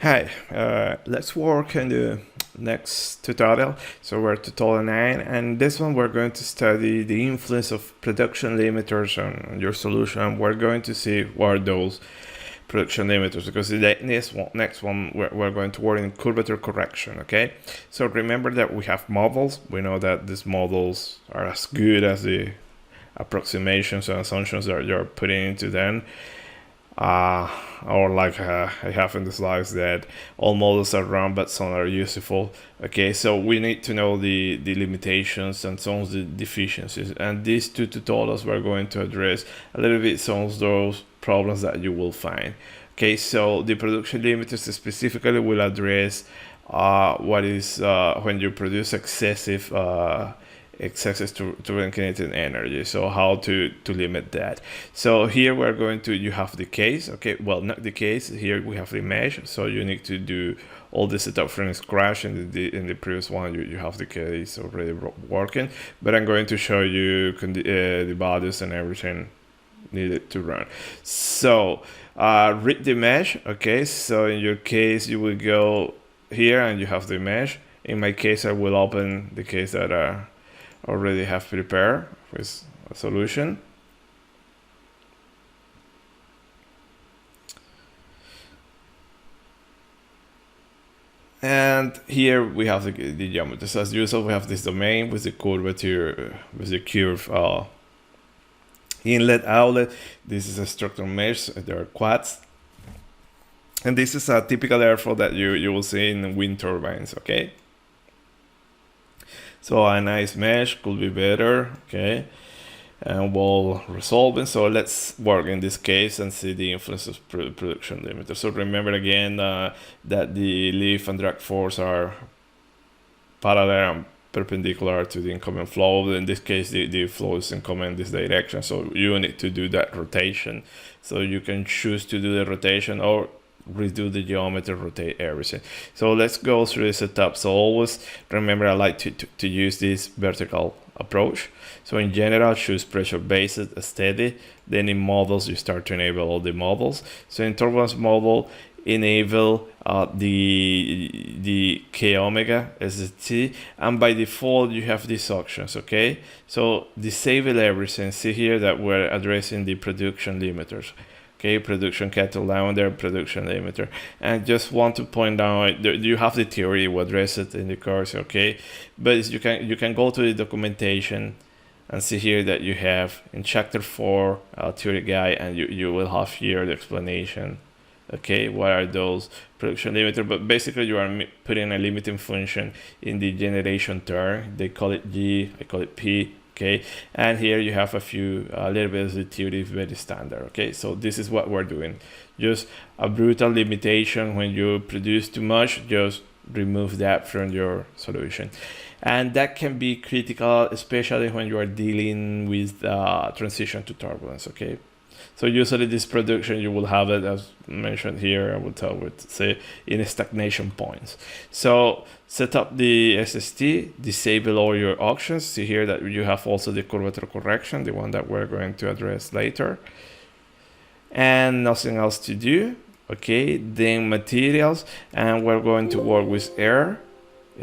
Hi, let's work on the next tutorial. So we're tutorial 9, and this one we're going to study the influence of production limiters on your solution. We're going to see what are those production limiters, because the next one we're going to work in curvature correction. Okay, so remember that we have models. We know that these models are as good as the approximations and assumptions that you're putting into them. Or like I have in the slides, that all models are wrong but some are useful. Okay, so we need to know the limitations and some of the deficiencies, and these two tutorials we're going to address a little bit some of those problems that you will find. Okay, so the production limiters specifically will address what is when you produce excessive turbine kinetic energy, so how to limit that. So here we're going to, you have the case. Okay, well, not the case, here we have the mesh, so you need to do all the setup from scratch. In the previous one you have the case already working, but I'm going to show you the values and everything needed to run. So read the mesh. Okay, so in your case you will go here and you have the mesh. In my case I will open the case that already have prepared with a solution. And here we have the geometry. So as usual, we have this domain with the curvature, with the curve inlet, outlet. This is a structural mesh. There are quads. And this is a typical airfoil that you will see in wind turbines. Okay. So a nice mesh could be better, okay, and we'll resolve it. So let's work in this case and see the influence of production limiter. So remember again that the lift and drag force are parallel and perpendicular to the incoming flow. In this case, the flow is incoming in this direction, so you need to do that rotation. So you can choose to do the rotation or redo the geometry, rotate everything. So let's go through the setup. So always remember, I like to use this vertical approach. So in general, choose pressure based steady. Then in models, you start to enable all the models. So in turbulence model, enable the k omega ST, and by default you have these options. Okay, so disable everything. See here that we're addressing the production limiters. Okay, production catalyzer, production limiter. And just want to point out, you have the theory, we address it in the course, okay? But you can go to the documentation and see here that you have in chapter 4 theory guide, and you will have here the explanation. Okay, what are those production limiter? But basically you are putting a limiting function in the generation term. They call it G, I call it P. Okay, and here you have a little bit of the theory, very standard. Okay, so this is what we're doing. Just a brutal limitation. When you produce too much, just remove that from your solution. And that can be critical, especially when you are dealing with transition to turbulence. Okay, so usually this production, you will have it, as mentioned here, I will tell what to say, in stagnation points. So set up the SST, disable all your options. See here that you have also the curvature correction, the one that we're going to address later. And nothing else to do. Okay, then materials, and we're going to work with air,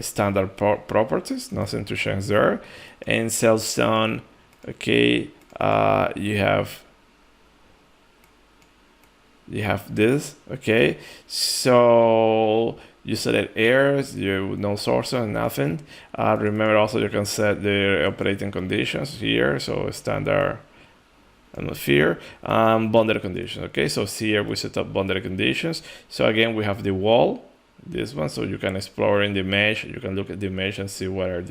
standard properties, nothing to change there. And cell zone, okay, you have this. Okay, so you select airs, you no source and nothing. Remember also you can set the operating conditions here, so standard atmosphere, boundary conditions. Okay, so here we set up boundary conditions. So again, we have the wall, this one, so you can explore in the mesh, you can look at the mesh and see what are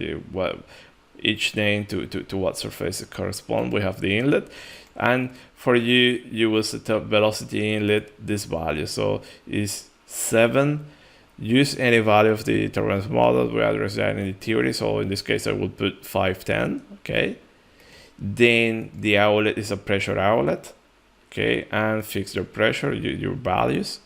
each name to what surface it corresponds. We have the inlet, and for you will set up velocity inlet, this value, so is 7. Use any value of the turbulence model. We address that in the theory, so in this case I will put 510. Okay, then the outlet is a pressure outlet. Okay, and fix your pressure, your values.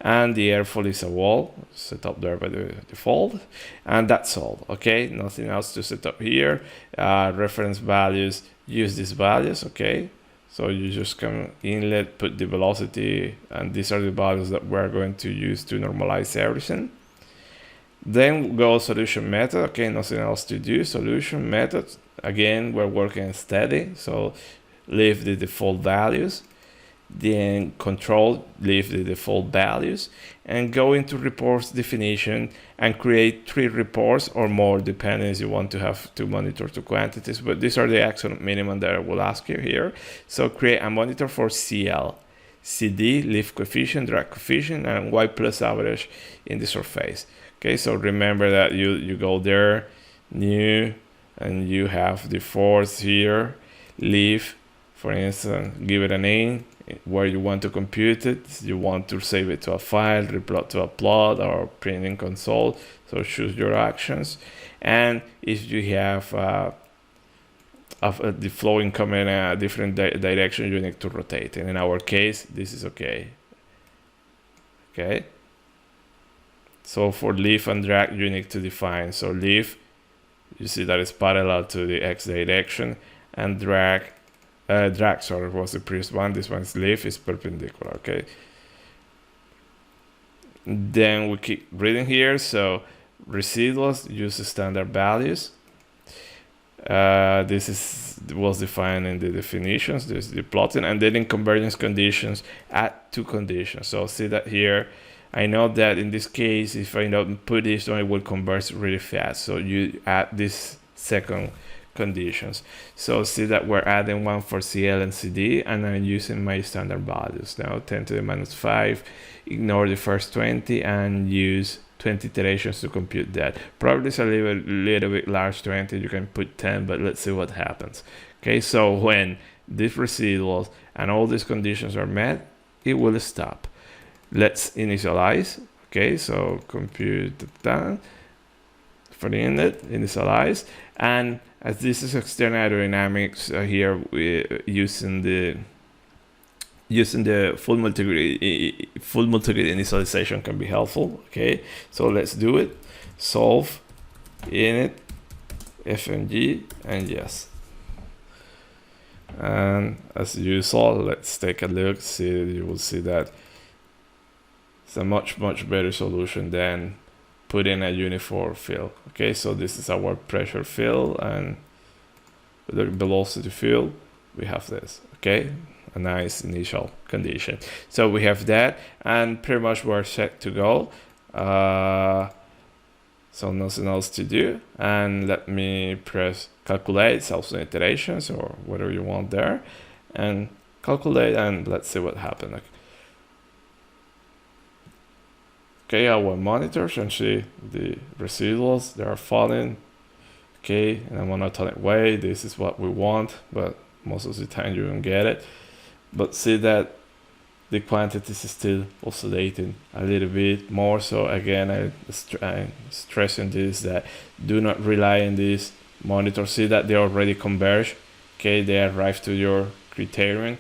And the airfoil is a wall, set up there by the default, and that's all. Okay, nothing else to set up here. Reference values, use these values. Okay, So you just come inlet, put the velocity, and these are the values that we're going to use to normalize everything. Then go solution method. Okay, nothing else to do. Solution method. Again, we're working steady, so leave the default values. Then control, leave the default values, and go into reports definition and create 3 reports or more, depending if you want to have to monitor 2 quantities. But these are the absolute minimum that I will ask you here. So create a monitor for CL, CD, lift coefficient, drag coefficient, and Y plus average in the surface. Okay, so remember that you go there, new, and you have the force here, leave, for instance, give it a name, where you want to compute it. You want to save it to a file, replot to a plot, or print in console. So choose your actions. And if you have the flowing coming in a different direction, you need to rotate. And in our case, this is okay. Okay. So for lift and drag, you need to define. So lift, you see that it's parallel to the x direction, and drag, sorry, was the previous one. This one's lift is perpendicular. Okay. Then we keep reading here. So residuals, use the standard values. This was defined in the definitions. This is the plotting, and then in convergence conditions, add 2 conditions. So see that here. I know that in this case, if I don't put this on, it will converge really fast. So you add this second conditions. So see that we're adding one for CL and CD, and I'm using my standard values. Now 10 to the minus 5, ignore the first 20 and use 20 iterations to compute that. Probably it's a little bit large 20, you can put 10, but let's see what happens. Okay, so when these residuals and all these conditions are met, it will stop. Let's initialize. Okay, so compute that for the inlet, initialize, and as this is external aerodynamics, here we're using the full multigrid initialization can be helpful. Okay, so let's do it. Solve init fmg and yes. And as usual, let's take a look. You will see that it's a much better solution than put in a uniform field. Okay, so this is our pressure field, and with the velocity field, we have this. Okay, a nice initial condition. So we have that, and pretty much we're set to go. So nothing else to do. And let me press calculate 1000 iterations or whatever you want there, and calculate, and let's see what happened. Okay, our monitors and see the residuals, they are falling. Okay, in a monotonic way, this is what we want, but most of the time you don't get it. But see that the quantities is still oscillating a little bit more. So again, I'm stressing this, that do not rely on this monitor. See that they already converge. Okay, they arrive to your criterion,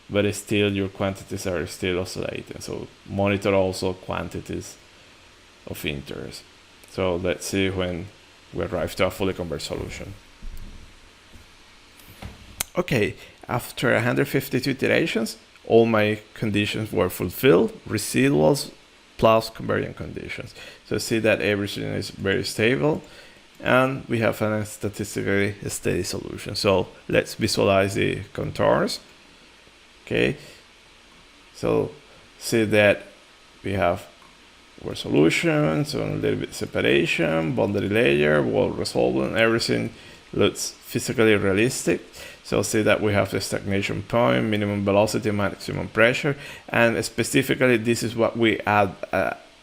but still your quantities are still oscillating. So monitor also quantities of interest. So let's see when we arrive to a fully converged solution. Okay, after 152 iterations, all my conditions were fulfilled, residuals plus convergent conditions. So see that everything is very stable, and we have a statistically steady solution. So let's visualize the contours. Okay, so see that we have our solution, so a little bit separation, boundary layer, wall resolving, everything looks physically realistic. So see that we have the stagnation point, minimum velocity, maximum pressure, and specifically this is what we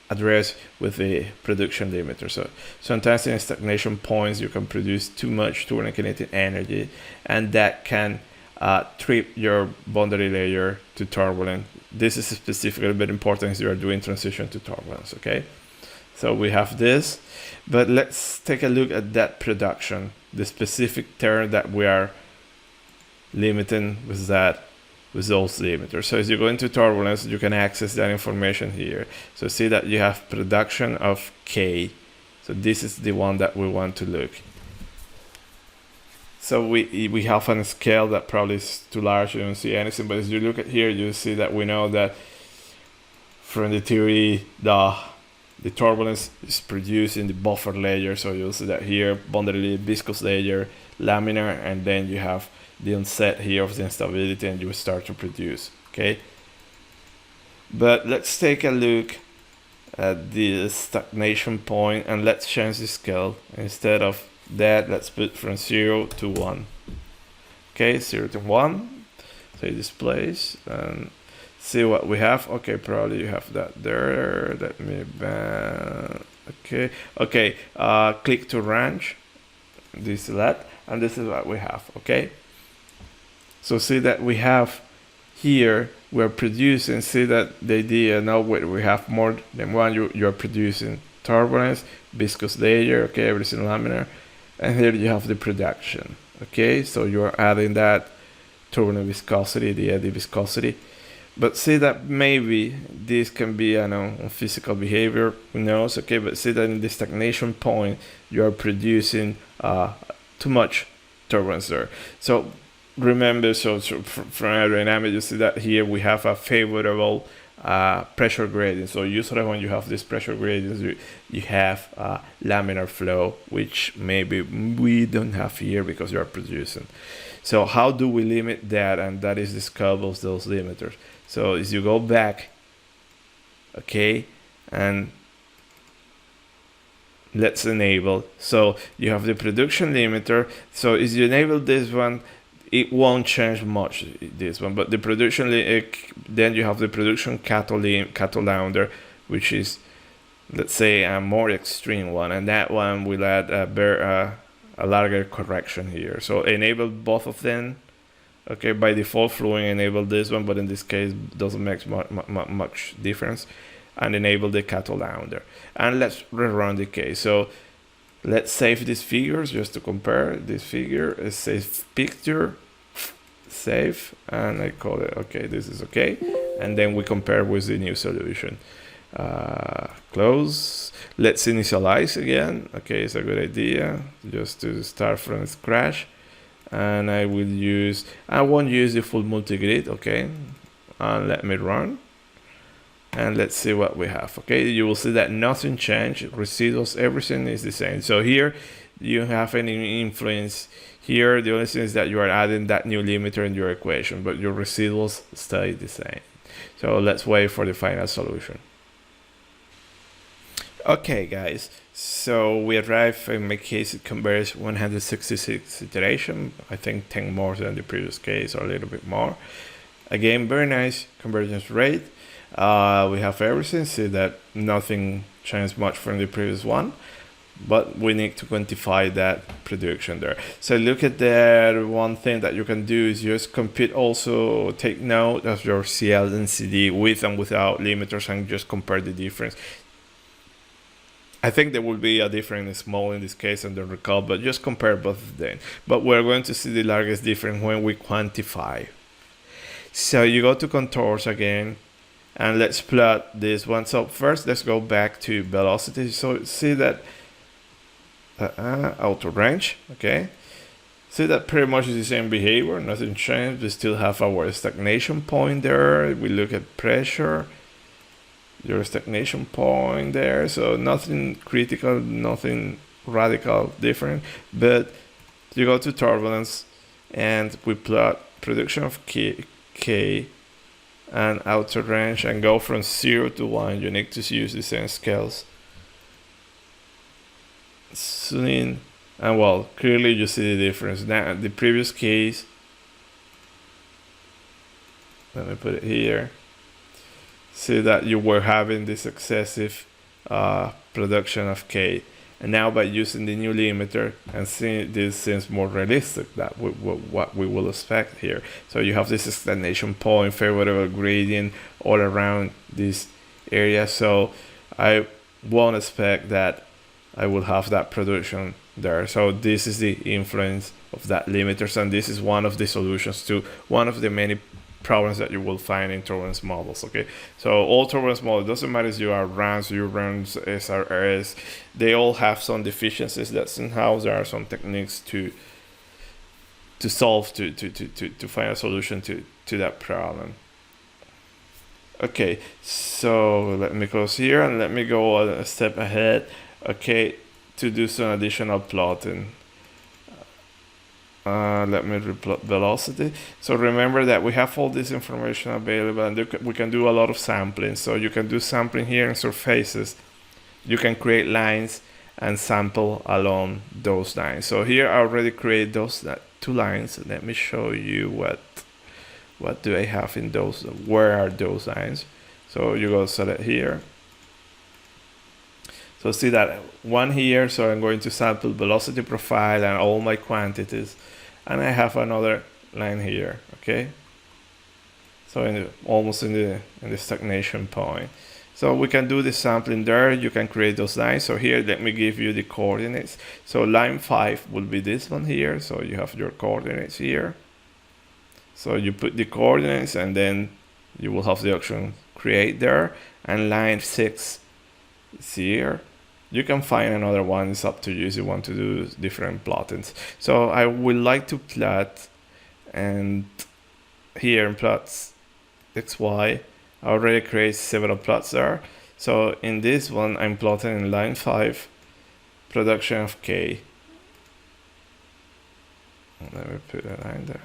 address with the production limiter. So sometimes in stagnation points you can produce too much turbine kinetic energy, and that can trip your boundary layer to turbulence. This is specifically very important as you are doing transition to turbulence. Okay, so we have this, but let's take a look at that production, the specific term that we are limiting with those limiters. So as you go into turbulence, you can access that information here. So see that you have production of K. So this is the one that we want to look. So we have a scale that probably is too large, you don't see anything, but as you look at here, you see that we know that from the theory, the turbulence is produced in the buffer layer. So you'll see that here, boundary viscous layer, laminar, and then you have the onset here of the instability, and you start to produce, okay? But let's take a look at the stagnation point, and let's change the scale. Instead of that, let's put from 0 to 1. Okay, 0 to 1. Say displays and see what we have. Okay, probably you have that there. Let me okay. Click to range. This select, and this is what we have. Okay. So see that we have here, we're producing. See that the idea now we have more than one. You're producing turbulence, viscous layer. Okay, everything laminar, and here you have the production. Okay, so you're adding that turbulent viscosity, the eddy viscosity. But see that maybe this can be, I know, physical behavior, who knows, okay, but see that in the stagnation point, you are producing too much turbulence there. So remember, so from aerodynamics, you see that here we have a favorable pressure gradient. So usually when you have this pressure gradient, you have laminar flow, which maybe we don't have here because you are producing. So how do we limit that? And that is the scope of those limiters. So as you go back, okay, and let's enable. So you have the production limiter. So as you enable this one, it won't change much, this one, but the production, then you have the production catalounder, which is, let's say, a more extreme one, and that one will add a larger correction here. So enable both of them. Okay, by default, Fluent enable this one, but in this case, doesn't make much difference. And enable the catalounder. And let's rerun the case. So let's save these figures just to compare. This figure is save picture, save, and I call it okay. This is okay, and then we compare with the new solution. Close. Let's initialize again. Okay, it's a good idea just to start from scratch. And I won't use the full multi-grid. Okay, and let me run. And let's see what we have. Okay, you will see that nothing changed, residuals, everything is the same. So here you have any influence here. The only thing is that you are adding that new limiter in your equation, but your residuals stay the same. So let's wait for the final solution. Okay guys, so we arrived. In my case, it converts 166 iteration. I think 10 more than the previous case, or a little bit more. Again, very nice convergence rate. We have everything. See that nothing changed much from the previous one, but we need to quantify that prediction there. So look at that. One thing that you can do is just compute, also take note of your CL and CD with and without limiters, and just compare the difference. I think there will be a difference small in this case, and don't recall, but just compare both of them. But we're going to see the largest difference when we quantify. So you go to contours again, and let's plot this one. So first, let's go back to velocity. So see that auto range, okay? See that pretty much is the same behavior, nothing changed. We still have our stagnation point there. We look at pressure, your stagnation point there. So nothing critical, nothing radical different. But you go to turbulence, and we plot production of K and outer range, and go from 0 to 1. You need to use the same scales. Soon, and well, clearly you see the difference. Now, the previous case, let me put it here. See that you were having this excessive production of K, and now by using the new limiter and seeing this seems more realistic, that what we will expect here. So you have this stagnation point, favorable gradient all around this area. So I won't expect that I will have that production there. So this is the influence of that limiters, and this is one of the solutions to one of the many problems that you will find in turbulence models. Okay, so all turbulence models, doesn't matter if you are RAMs, U-RAMs, SRS, they all have some deficiencies that somehow there are some techniques to solve, to find a solution to that problem. Okay, so let me close here and let me go a step ahead, okay, to do some additional plotting. Let me replot velocity. So remember that we have all this information available, and we can do a lot of sampling. So you can do sampling here in surfaces. You can create lines and sample along those lines. So here I already create those 2 lines. Let me show you what do I have in those, where are those lines. So you go select here. So see that one here, so I'm going to sample velocity profile and all my quantities. And I have another line here, okay? So almost in the stagnation point. So we can do the sampling there. You can create those lines. So here, let me give you the coordinates. So line 5 will be this one here. So you have your coordinates here. So you put the coordinates and then you will have the option create there. And line 6 is here. You can find another one. It's up to you if you want to do different plottings. So I would like to plot, and here in plots XY, I already create several plots there. So in this one, I'm plotting in line 5, production of K. Let me put a line there.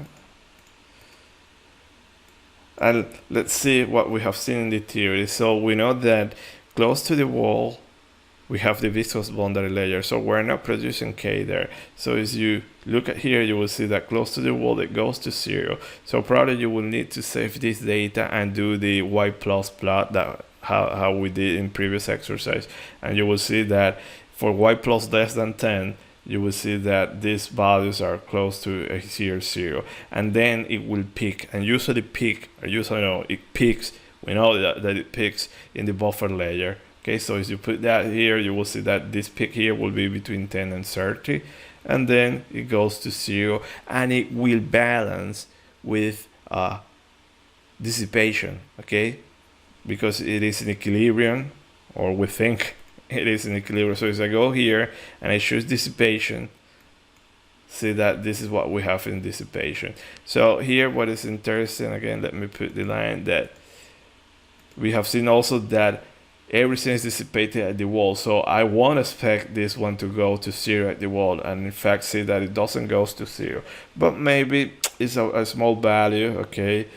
And let's see what we have seen in the theory. So we know that close to the wall, we have the viscous boundary layer, so we're not producing K there. So as you look at here, you will see that close to the wall it goes to 0. So probably you will need to save this data and do the Y plus plot, that how we did in previous exercise. And you will see that for Y plus less than 10, you will see that these values are close to a 0. And then it will peak, and usually it peaks. We know that it peaks in the buffer layer. Okay, so as you put that here, you will see that this peak here will be between 10 and 30, and then it goes to 0, and it will balance with dissipation, okay, because it is in equilibrium, or we think it is in equilibrium. So as I go here and I choose dissipation, see that this is what we have in dissipation. So here, what is interesting, again, let me put the line that we have seen also that everything is dissipated at the wall. So I won't expect this one to go to 0 at the wall, and in fact see that it doesn't go to 0. But maybe it's a small value, okay?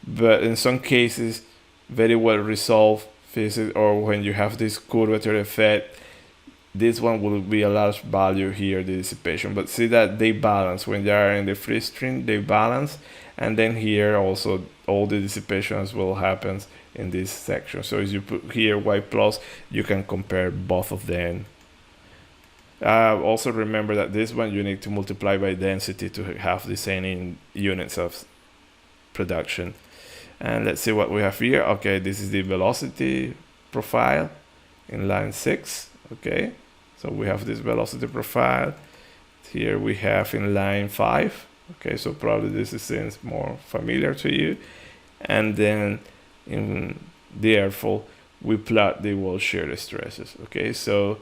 But in some cases, very well resolved physics, or when you have this curvature effect, this one will be a large value here, the dissipation. But see that they balance. When they are in the free stream, they balance. And then here also all the dissipation as well happens in this section. So as you put here Y plus, you can compare both of them. Also remember that this one you need to multiply by density to have the same in units of production. And let's see what we have here. Okay, this is the velocity profile in line 6. Okay, so we have this velocity profile. Here we have in line 5. Okay, so probably this seems more familiar to you. And then in the airfoil, we plot the wall shear stresses. Okay, so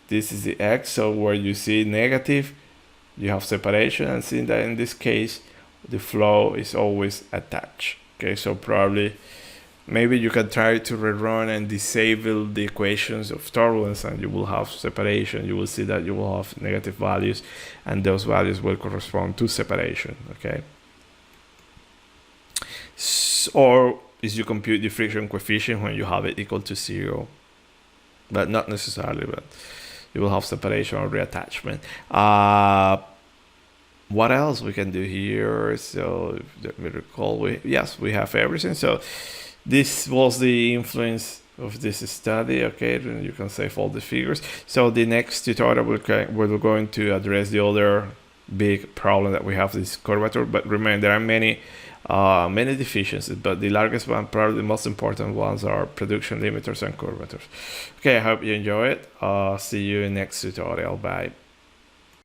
this is the X. So where you see negative, you have separation, and see that in this case, the flow is always attached. Okay, so probably maybe you can try to rerun and disable the equations of turbulence, and you will have separation. You will see that you will have negative values, and those values will correspond to separation. Okay. Or is you compute the friction coefficient when you have it equal to 0, but not necessarily. But you will have separation or reattachment. What else we can do here? So let me recall. Yes, we have everything. So this was the influence of this study. Okay, and you can save all the figures. So the next tutorial we're going to address the other big problem that we have, this curvature. But remember, there are many deficiencies, but the largest one, probably the most important ones, are production limiters and curvatures. Okay, I hope you enjoy it. See you in next tutorial. Bye.